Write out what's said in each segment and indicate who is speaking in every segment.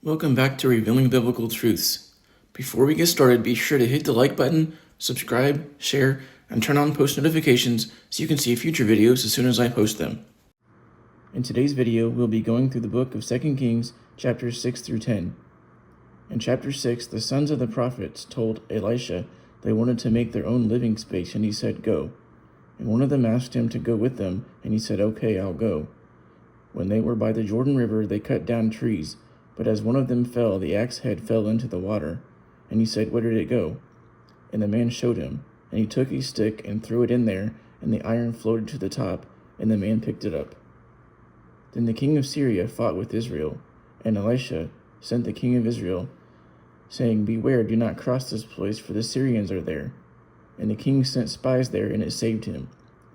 Speaker 1: Welcome back to Revealing Biblical Truths. Before we get started, be sure to hit the like button, subscribe, share, and turn on post notifications so you can see future videos as soon as I post them. In today's video, we'll be going through the book of 2 Kings, chapters 6 through 10. In chapter 6, the sons of the prophets told Elisha they wanted to make their own living space, and he said, "Go." And one of them asked him to go with them, and he said, "Okay, I'll go." When they were by the Jordan River, they cut down trees. But as one of them fell, the axe head fell into the water. And he said, "Where did it go?" And the man showed him. And he took a stick and threw it in there, and the iron floated to the top, and the man picked it up. Then the king of Syria fought with Israel. And Elisha sent the king of Israel, saying, "Beware, do not cross this place, for the Syrians are there." And the king sent spies there, and it saved him.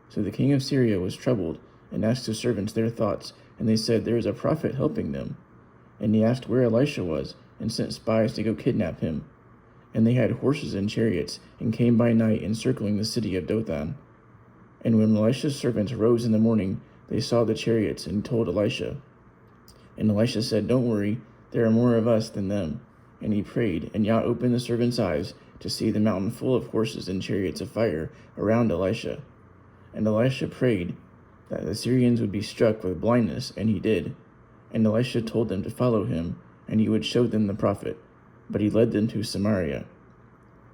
Speaker 1: So the king of Syria was troubled, and asked his servants their thoughts, and they said, "There is a prophet helping them." And he asked where Elisha was, and sent spies to go kidnap him. And they had horses and chariots, and came by night, encircling the city of Dothan. And when Elisha's servants rose in the morning, they saw the chariots, and told Elisha. And Elisha said, "Don't worry, there are more of us than them." And he prayed, and Yah opened the servants' eyes to see the mountain full of horses and chariots of fire around Elisha. And Elisha prayed that the Syrians would be struck with blindness, and he did. And Elisha told them to follow him, and he would show them the prophet. But he led them to Samaria.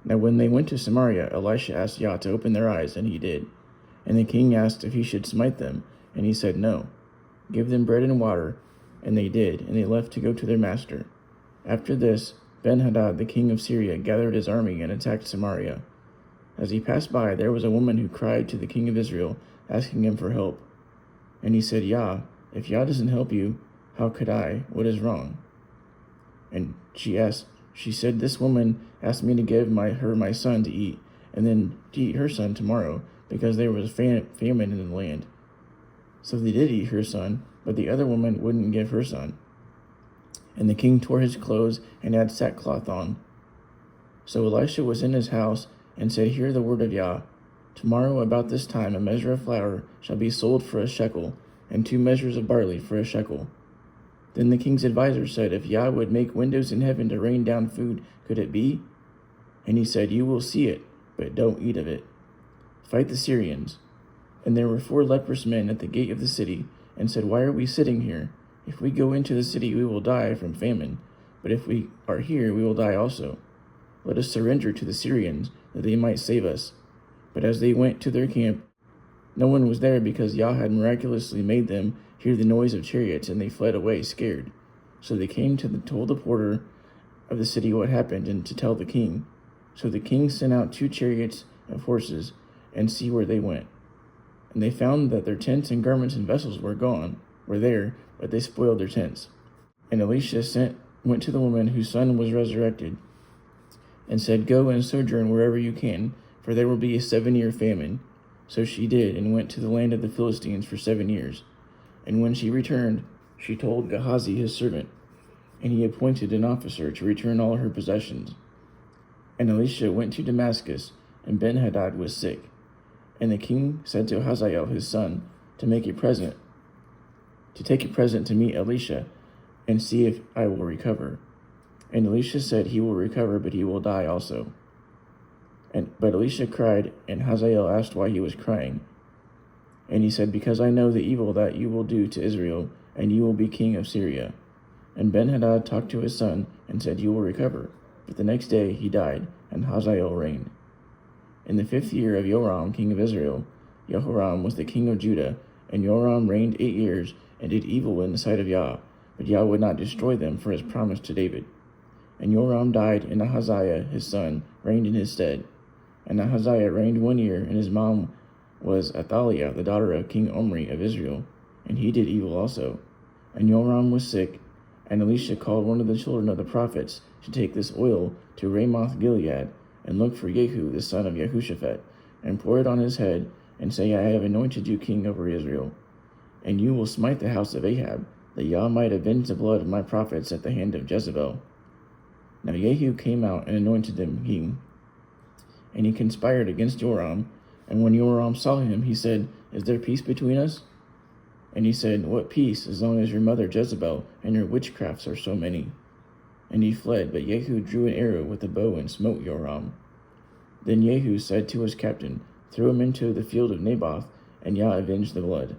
Speaker 1: Now when they went to Samaria, Elisha asked Yah to open their eyes, and he did. And the king asked if he should smite them, and he said, "No. Give them bread and water." And they did, and they left to go to their master. After this, Ben-Hadad the king of Syria gathered his army and attacked Samaria. As he passed by, there was a woman who cried to the king of Israel, asking him for help. And he said, "Yah, if Yah doesn't help you, how could I? What is wrong?" And she said, "This woman asked me to give her my son to eat, and then to eat her son tomorrow, because there was famine in the land." So they did eat her son, but the other woman wouldn't give her son. And the king tore his clothes and had sackcloth on. So Elisha was in his house, and said, "Hear the word of Yah. Tomorrow about this time a measure of flour shall be sold for a shekel, and 2 measures of barley for a shekel." Then the king's advisers said, "If Yah would make windows in heaven to rain down food, could it be?" And he said, "You will see it, but don't eat of it. Fight the Syrians." And there were 4 leprous men at the gate of the city, and said, "Why are we sitting here? If we go into the city, we will die from famine. But if we are here, we will die also. Let us surrender to the Syrians, that they might save us." But as they went to their camp, no one was there, because Yah had miraculously made them hear the noise of chariots, and they fled away scared. So they came told the porter of the city what happened, and to tell the king. So the king sent out 2 chariots of horses, and see where they went. And they found that their tents and garments and vessels were there, but they spoiled their tents. And Elisha went to the woman whose son was resurrected, and said, "Go and sojourn wherever you can, for there will be a 7-year famine." So she did, and went to the land of the Philistines for 7 years. And when she returned, she told Gehazi his servant, and he appointed an officer to return all her possessions. And Elisha went to Damascus, and Ben-Hadad was sick. And the king said to Hazael his son to take a present to meet Elisha, and see if I will recover. And Elisha said, "He will recover, but he will die also." But Elisha cried, and Hazael asked why he was crying. And he said, "Because I know the evil that you will do to Israel, and you will be king of Syria." And Ben-Hadad talked to his son, and said, "You will recover." But the next day he died, and Hazael reigned. In the 5th year of Joram, king of Israel, Jehoram was the king of Judah, and Joram reigned 8 years, and did evil in the sight of Yah, but Yah would not destroy them for his promise to David. And Joram died, and Ahaziah his son reigned in his stead. And Ahaziah reigned 1 year, and his mom was Athaliah, the daughter of King Omri of Israel, and he did evil also. And Joram was sick, and Elisha called one of the children of the prophets to take this oil to Ramoth Gilead, and look for Yehu the son of Jehoshaphat, and pour it on his head, and say, "I have anointed you king over Israel. And you will smite the house of Ahab, that Yah might avenge the blood of my prophets at the hand of Jezebel." Now Yehu came out and anointed them king. And he conspired against Joram. And when Joram saw him, he said, "Is there peace between us?" And he said, "What peace, as long as your mother Jezebel and your witchcrafts are so many?" And he fled, but Yehu drew an arrow with a bow and smote Joram. Then Yehu said to his captain, "Throw him into the field of Naboth, and Yah avenge the blood."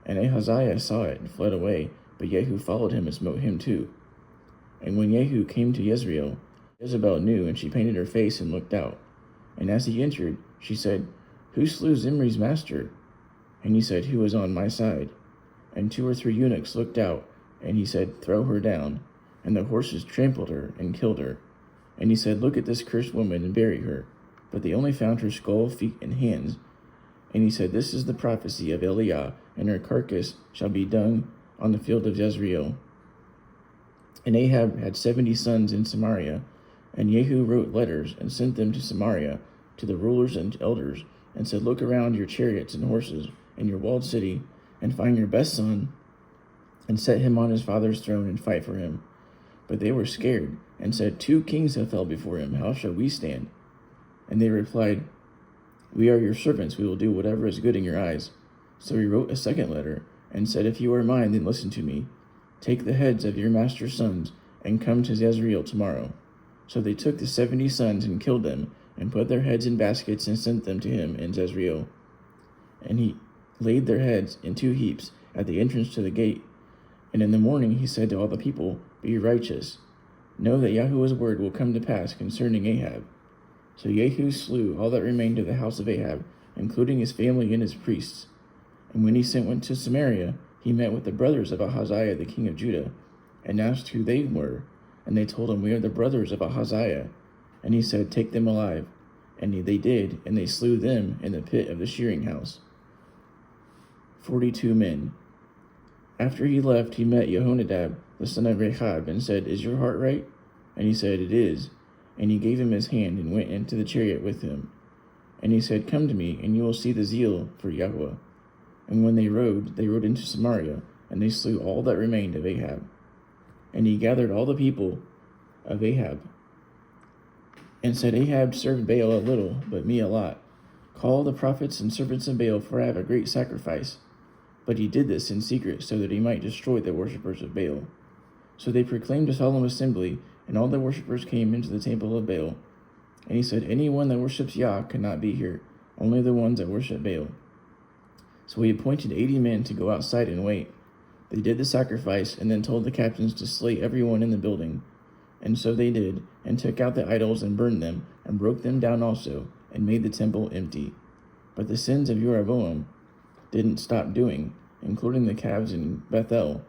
Speaker 1: And Ahaziah saw it and fled away, but Yehu followed him and smote him too. And when Yehu came to Jezreel, Jezebel knew, and she painted her face and looked out. And as he entered, she said, "Who slew Zimri's master?" And he said, "Who is on my side?" And 2 or 3 eunuchs looked out, and he said, "Throw her down." And the horses trampled her and killed her. And he said, "Look at this cursed woman and bury her." But they only found her skull, feet, and hands. And he said, "This is the prophecy of Eliah, and her carcass shall be dung on the field of Jezreel." And Ahab had 70 sons in Samaria, and Yehu wrote letters and sent them to Samaria, to the rulers and elders, and said, "Look around your chariots and horses and your walled city, and find your best son, and set him on his father's throne, and fight for him." But they were scared, and said, "2 kings have fell before him. How shall we stand?" And they replied, "We are your servants. We will do whatever is good in your eyes." So he wrote a second letter, and said, "If you are mine, then listen to me. Take the heads of your master's sons, and come to Jezreel tomorrow." So they took the 70 sons and killed them, and put their heads in baskets, and sent them to him in Jezreel. And he laid their heads in 2 heaps at the entrance to the gate. And in the morning he said to all the people, "Be righteous. Know that Yahweh's word will come to pass concerning Ahab." So Yehu slew all that remained of the house of Ahab, including his family and his priests. And when he went to Samaria, he met with the brothers of Ahaziah the king of Judah, and asked who they were. And they told him, "We are the brothers of Ahaziah." And he said, "Take them alive." And they did, and they slew them in the pit of the shearing house. 42 men. After he left, he met Jehonadab, the son of Rechab, and said, "Is your heart right?" And he said, "It is." And he gave him his hand, and went into the chariot with him. And he said, "Come to me, and you will see the zeal for Yahweh." And when they rode into Samaria, and they slew all that remained of Ahab. And he gathered all the people of Ahab, and said, "Ahab served Baal a little, but me a lot. Call the prophets and servants of Baal, for I have a great sacrifice." But he did this in secret, so that he might destroy the worshippers of Baal. So they proclaimed a solemn assembly, and all the worshippers came into the temple of Baal. And he said, "Anyone that worships Yah cannot be here, only the ones that worship Baal." So he appointed 80 men to go outside and wait. They did the sacrifice, and then told the captains to slay everyone in the building. And so they did, and took out the idols and burned them, and broke them down also, and made the temple empty. But the sins of Jeroboam didn't stop doing, including the calves in Bethel.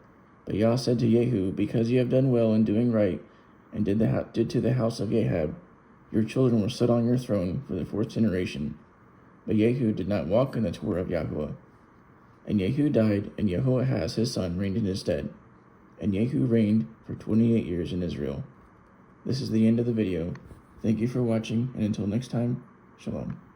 Speaker 1: But Yah said to Yehu, "Because you have done well in doing right, and did to the house of Ahab, your children will sit on your throne for the 4th generation." But Yehu did not walk in the Torah of Yahweh. And Yehu died, and Jehoahaz his son reigned in his stead. And Yehu reigned for 28 years in Israel. This is the end of the video. Thank you for watching, and until next time, Shalom.